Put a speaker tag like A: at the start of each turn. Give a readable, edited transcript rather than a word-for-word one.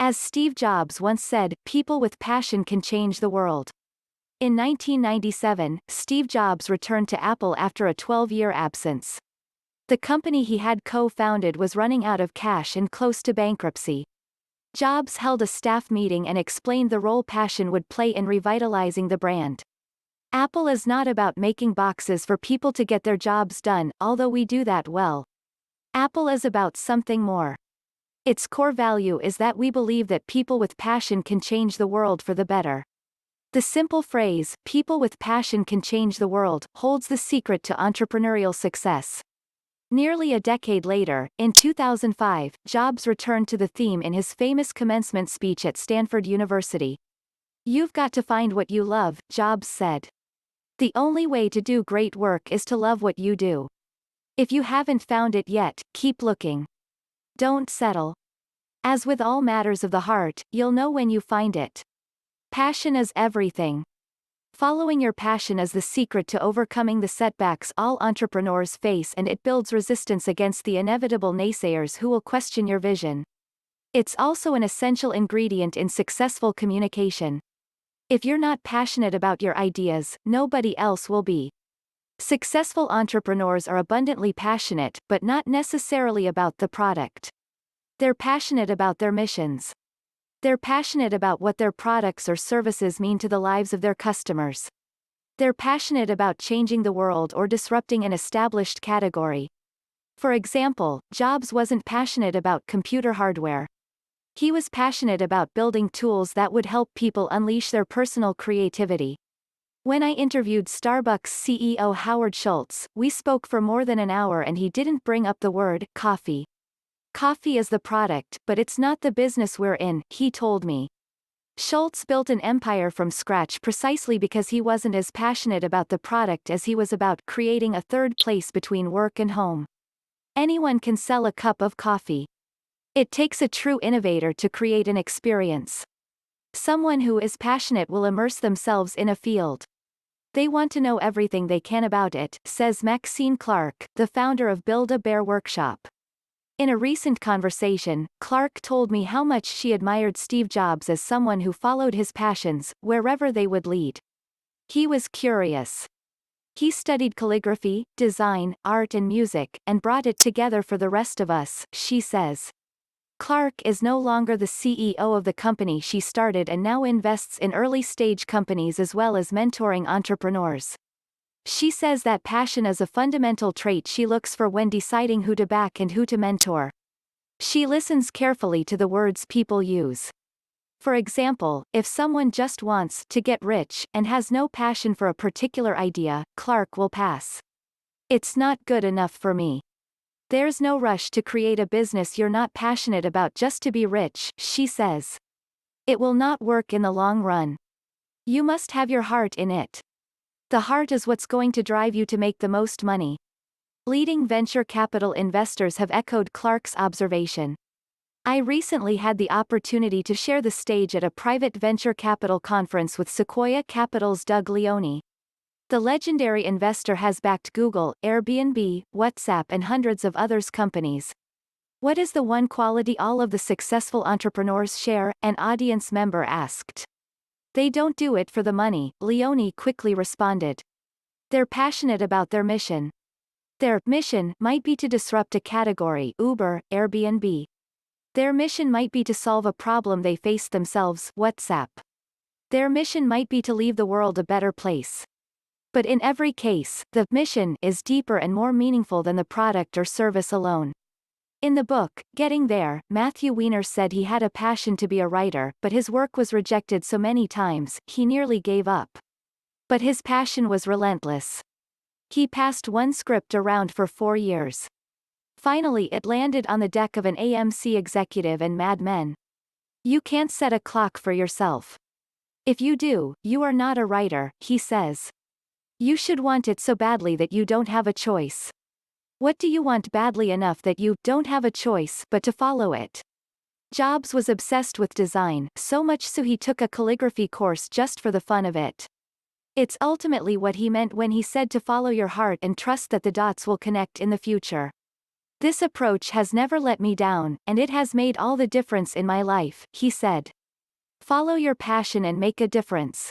A: As Steve Jobs once said, people with passion can change the world. In 1997, Steve Jobs returned to Apple after a 12-year absence. The company he had co-founded was running out of cash and close to bankruptcy. Jobs held a staff meeting and explained the role passion would play in revitalizing the brand. Apple is not about making boxes for people to get their jobs done, although we do that well. Apple is about something more. Its core value is that we believe that people with passion can change the world for the better. The simple phrase, "people with passion can change the world," holds the secret to entrepreneurial success. Nearly a decade later, in 2005, Jobs returned to the theme in his famous commencement speech at Stanford University. "You've got to find what you love," Jobs said. "The only way to do great work is to love what you do. If you haven't found it yet, keep looking. Don't settle. As with all matters of the heart, you'll know when you find it. Passion is everything. Following your passion is the secret to overcoming the setbacks all entrepreneurs face, and it builds resistance against the inevitable naysayers who will question your vision. It's also an essential ingredient in successful communication. If you're not passionate about your ideas, nobody else will be. Successful entrepreneurs are abundantly passionate, but not necessarily about the product. They're passionate about their missions. They're passionate about what their products or services mean to the lives of their customers. They're passionate about changing the world or disrupting an established category. For example, Jobs wasn't passionate about computer hardware. He was passionate about building tools that would help people unleash their personal creativity. When I interviewed Starbucks CEO Howard Schultz, we spoke for more than an hour and he didn't bring up the word coffee. "Coffee is the product, but it's not the business we're in," he told me. Schultz built an empire from scratch precisely because he wasn't as passionate about the product as he was about creating a third place between work and home. Anyone can sell a cup of coffee. It takes a true innovator to create an experience. Someone who is passionate will immerse themselves in a field. They want to know everything they can about it, says Maxine Clark, the founder of Build-A-Bear Workshop. In a recent conversation, Clark told me how much she admired Steve Jobs as someone who followed his passions, wherever they would lead. He was curious. He studied calligraphy, design, art and music, and brought it together for the rest of us, she says. Clark is no longer the CEO of the company she started and now invests in early-stage companies as well as mentoring entrepreneurs. She says that passion is a fundamental trait she looks for when deciding who to back and who to mentor. She listens carefully to the words people use. For example, if someone just wants to get rich and has no passion for a particular idea, Clark will pass. "It's not good enough for me. There's no rush to create a business you're not passionate about just to be rich," she says. "It will not work in the long run. You must have your heart in it. The heart is what's going to drive you to make the most money." Leading venture capital investors have echoed Clark's observation. I recently had the opportunity to share the stage at a private venture capital conference with Sequoia Capital's Doug Leone. The legendary investor has backed Google, Airbnb, WhatsApp and hundreds of others companies. "What is the one quality all of the successful entrepreneurs share?" an audience member asked. "They don't do it for the money," Leone quickly responded. "They're passionate about their mission. Their mission might be to disrupt a category, Uber, Airbnb. Their mission might be to solve a problem they face themselves, WhatsApp. Their mission might be to leave the world a better place. But in every case, the mission is deeper and more meaningful than the product or service alone." In the book, Getting There, Matthew Weiner said he had a passion to be a writer, but his work was rejected so many times, he nearly gave up. But his passion was relentless. He passed one script around for 4 years. Finally it landed on the deck of an AMC executive and Mad Men. "You can't set a clock for yourself. If you do, you are not a writer," he says. "You should want it so badly that you don't have a choice. What do you want badly enough that you don't have a choice but to follow it?" Jobs was obsessed with design, so much so he took a calligraphy course just for the fun of it. It's ultimately what he meant when he said to follow your heart and trust that the dots will connect in the future. This approach has never let me down, and it has made all the difference in my life, he said. Follow your passion and make a difference.